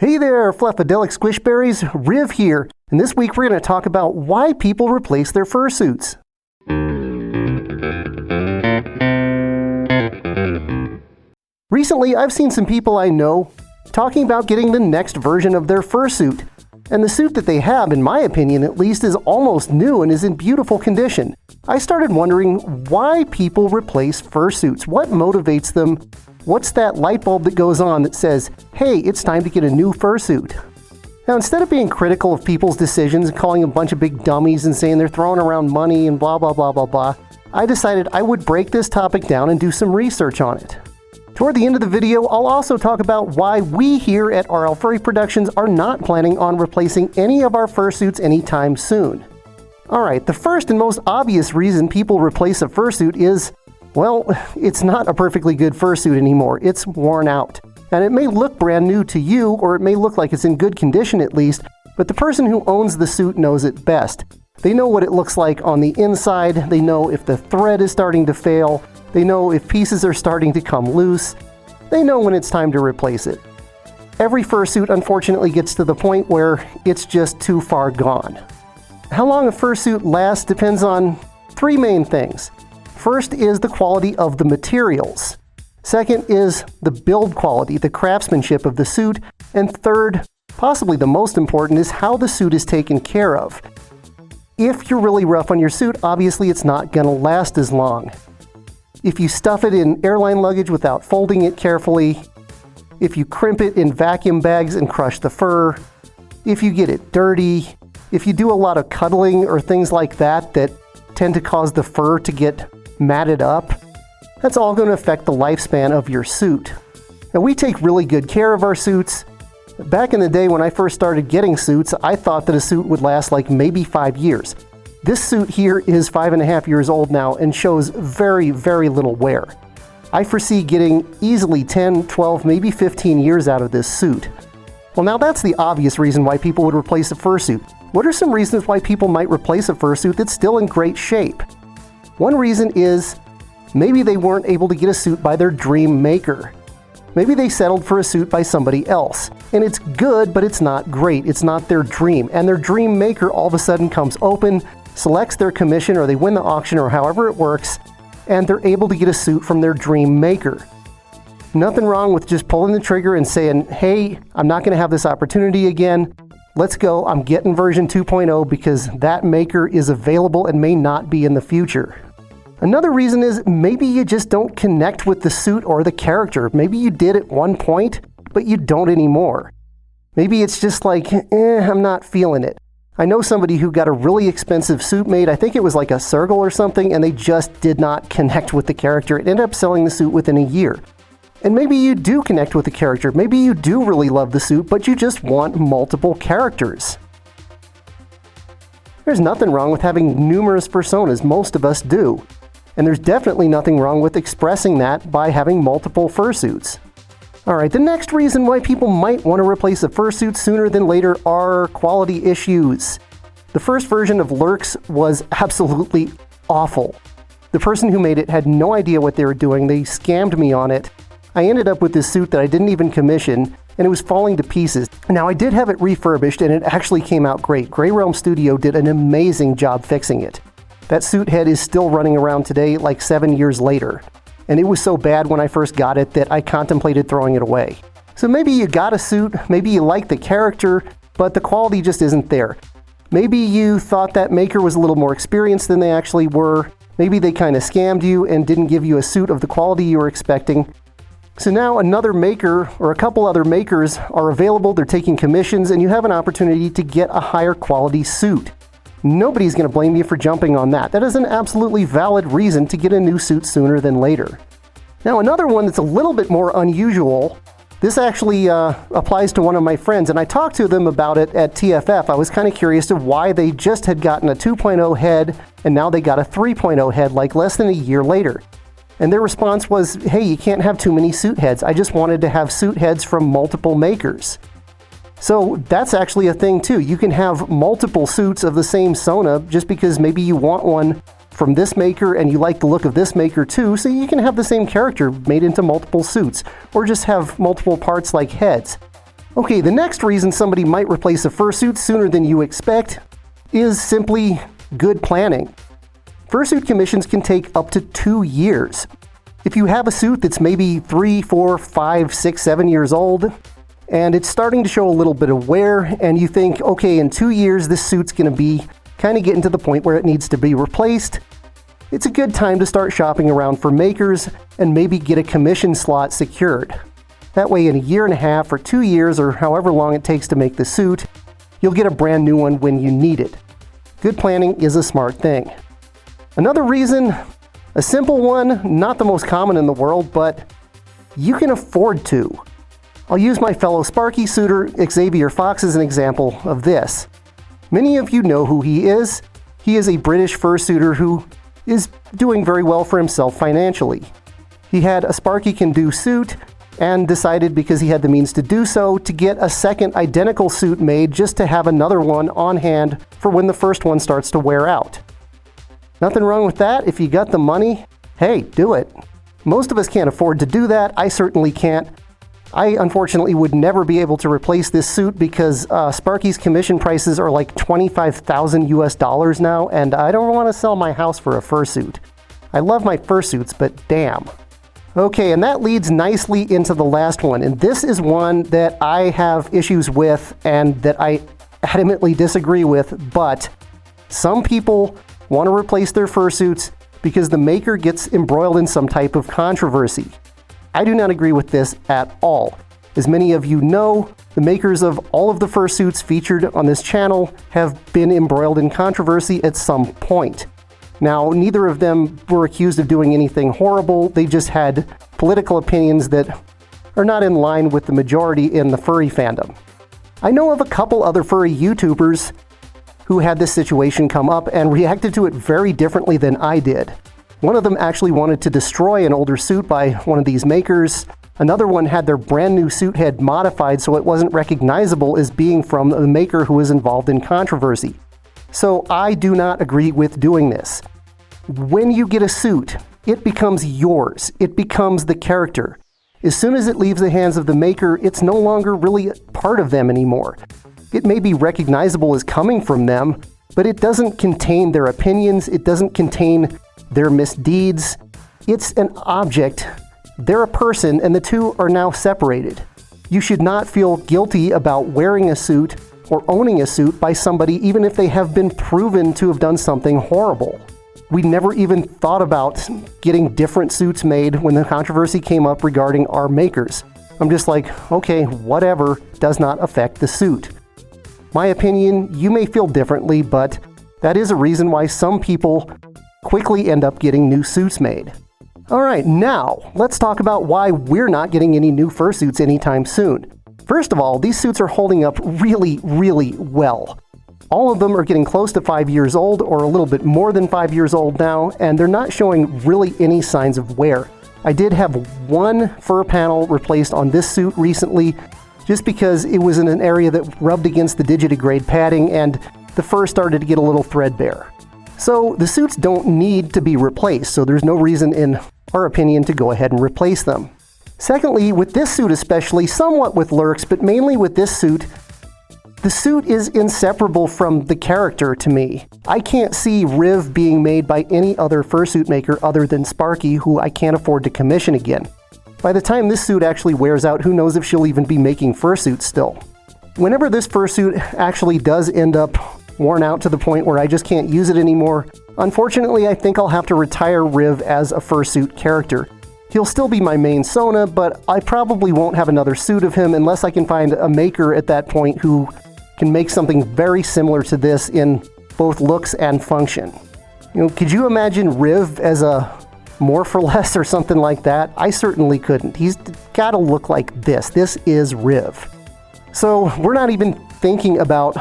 Hey there, fluffadelic squishberries, Riv here, and this week we're going to talk about why people replace their fursuits. Recently, I've seen some people I know talking about getting the next version of their fursuit, and the suit that they have, in my opinion at least, is almost new and is in beautiful condition. I started wondering why people replace fursuits. What motivates them? What's that light bulb that goes on that says, hey, it's time to get a new fursuit? Now, instead of being critical of people's decisions and calling a bunch of big dummies and saying they're throwing around money and blah, blah, blah, blah, blah, I decided I would break this topic down and do some research on it. Toward the end of the video, I'll also talk about why we here at RL Furry Productions are not planning on replacing any of our fursuits anytime soon. Alright, the first and most obvious reason people replace a fursuit is, well, it's not a perfectly good fursuit anymore. It's worn out. And it may look brand new to you, or it may look like it's in good condition at least, but the person who owns the suit knows it best. They know what it looks like on the inside, they know if the thread is starting to fail, they know if pieces are starting to come loose, they know when it's time to replace it. Every fursuit unfortunately gets to the point where it's just too far gone. How long a fursuit lasts depends on three main things. First is the quality of the materials. Second is the build quality, the craftsmanship of the suit. And third, possibly the most important, is how the suit is taken care of. If you're really rough on your suit, obviously it's not going to last as long. If you stuff it in airline luggage without folding it carefully, if you crimp it in vacuum bags and crush the fur, if you get it dirty, if you do a lot of cuddling or things like that that tend to cause the fur to get matted up, that's all going to affect the lifespan of your suit. Now, we take really good care of our suits. Back in the day when I first started getting suits, I thought that a suit would last like maybe 5 years. This suit here is 5.5 years old now and shows very, very little wear. I foresee getting easily 10, 12, maybe 15 years out of this suit. Well, now that's the obvious reason why people would replace a fursuit. What are some reasons why people might replace a fursuit that's still in great shape? One reason is maybe they weren't able to get a suit by their dream maker. Maybe they settled for a suit by somebody else. And it's good, but it's not great. It's not their dream. And their dream maker all of a sudden comes open, selects their commission, or they win the auction, or however it works, and they're able to get a suit from their dream maker. Nothing wrong with just pulling the trigger and saying, hey, I'm not going to have this opportunity again. Let's go. I'm getting version 2.0 because that maker is available and may not be in the future. Another reason is maybe you just don't connect with the suit or the character. Maybe you did at one point, but you don't anymore. Maybe it's just like, I'm not feeling it. I know somebody who got a really expensive suit made, I think it was like a Sergal or something, and they just did not connect with the character. It ended up selling the suit within a year. And maybe you do connect with the character. Maybe you do really love the suit, but you just want multiple characters. There's nothing wrong with having numerous personas. Most of us do. And there's definitely nothing wrong with expressing that by having multiple fursuits. Alright, the next reason why people might want to replace a fursuit sooner than later are quality issues. The first version of Lurks was absolutely awful. The person who made it had no idea what they were doing. They scammed me on it. I ended up with this suit that I didn't even commission, and it was falling to pieces. Now, I did have it refurbished, and it actually came out great. Grey Realm Studio did an amazing job fixing it. That suit head is still running around today, like 7 years later. And it was so bad when I first got it that I contemplated throwing it away. So maybe you got a suit, maybe you like the character, but the quality just isn't there. Maybe you thought that maker was a little more experienced than they actually were. Maybe they kind of scammed you and didn't give you a suit of the quality you were expecting. So now another maker or a couple other makers are available, they're taking commissions, and you have an opportunity to get a higher quality suit. Nobody's going to blame you for jumping on that. That is an absolutely valid reason to get a new suit sooner than later. Now, another one that's a little bit more unusual, this actually applies to one of my friends, and I talked to them about it at TFF. I was kind of curious to why they just had gotten a 2.0 head, and now they got a 3.0 head like less than a year later. And their response was, hey, you can't have too many suit heads. I just wanted to have suit heads from multiple makers. So that's actually a thing too. You can have multiple suits of the same Sona just because maybe you want one from this maker and you like the look of this maker too, so you can have the same character made into multiple suits, or just have multiple parts like heads. Okay, the next reason somebody might replace a fursuit sooner than you expect is simply good planning. Fursuit commissions can take up to 2 years. If you have a suit that's maybe 3, 4, 5, 6, 7 years old, and it's starting to show a little bit of wear, and you think, okay, in 2 years this suit's going to be kind of getting to the point where it needs to be replaced, it's a good time to start shopping around for makers and maybe get a commission slot secured. That way in a year and a half or 2 years or however long it takes to make the suit, you'll get a brand new one when you need it. Good planning is a smart thing. Another reason, a simple one, not the most common in the world, but you can afford to. I'll use my fellow Sparky suitor Xavier Fox as an example of this. Many of you know who he is. He is a British fursuiter who is doing very well for himself financially. He had a Sparky Can Do suit and decided, because he had the means to do so, to get a second identical suit made just to have another one on hand for when the first one starts to wear out. Nothing wrong with that. If you got the money, hey, do it. Most of us can't afford to do that. I certainly can't. I unfortunately would never be able to replace this suit because Sparky's commission prices are like $25,000 US now, and I don't want to sell my house for a fursuit. I love my fursuits, but damn. Okay, and that leads nicely into the last one, and this is one that I have issues with and that I adamantly disagree with, but some people want to replace their fursuits because the maker gets embroiled in some type of controversy. I do not agree with this at all. As many of you know, the makers of all of the fursuits featured on this channel have been embroiled in controversy at some point. Now, neither of them were accused of doing anything horrible. They just had political opinions that are not in line with the majority in the furry fandom. I know of a couple other furry YouTubers who had this situation come up and reacted to it very differently than I did. One of them actually wanted to destroy an older suit by one of these makers. Another one had their brand new suit head modified so it wasn't recognizable as being from the maker who was involved in controversy. So I do not agree with doing this. When you get a suit, it becomes yours. It becomes the character. As soon as it leaves the hands of the maker, it's no longer really part of them anymore. It may be recognizable as coming from them, but it doesn't contain their opinions. It doesn't contain their misdeeds. It's an object. They're a person, and the two are now separated. You should not feel guilty about wearing a suit or owning a suit by somebody, even if they have been proven to have done something horrible. We never even thought about getting different suits made when the controversy came up regarding our makers. I'm just like, okay, whatever, does not affect the suit. My opinion, you may feel differently, but that is a reason why some people quickly end up getting new suits made. All right, now let's talk about why we're not getting any new fursuits anytime soon. First of all, these suits are holding up really, really well. All of them are getting close to 5 years old or a little bit more than 5 years old now, and they're not showing really any signs of wear. I did have one fur panel replaced on this suit recently just because it was in an area that rubbed against the digitigrade padding and the fur started to get a little threadbare. So the suits don't need to be replaced, so there's no reason in our opinion to go ahead and replace them. Secondly, with this suit especially, somewhat with Lurks, but mainly with this suit, the suit is inseparable from the character to me. I can't see Riv being made by any other fursuit maker other than Sparky, who I can't afford to commission again. By the time this suit actually wears out, who knows if she'll even be making fursuits still. Whenever this fursuit actually does end up worn out to the point where I just can't use it anymore, unfortunately I think I'll have to retire Riv as a fursuit character. He'll still be my main Sona, but I probably won't have another suit of him unless I can find a maker at that point who can make something very similar to this in both looks and function. You know, could you imagine Riv as a more for less or something like that? I certainly couldn't. He's got to look like this. This is Riv. So we're not even thinking about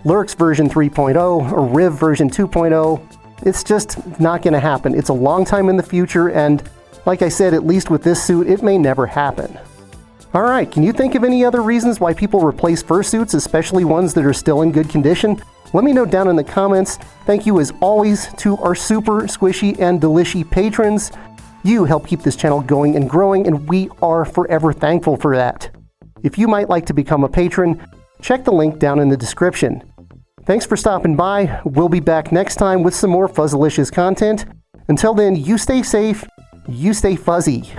Lurks version 3.0 or Riv version 2.0. It's just not going to happen. It's a long time in the future, and like I said, at least with this suit, it may never happen. Alright, can you think of any other reasons why people replace fursuits, especially ones that are still in good condition? Let me know down in the comments. Thank you as always to our super squishy and delishy patrons. You help keep this channel going and growing, and we are forever thankful for that. If you might like to become a patron, check the link down in the description. Thanks for stopping by. We'll be back next time with some more Fuzzalicious content. Until then, you stay safe, you stay fuzzy.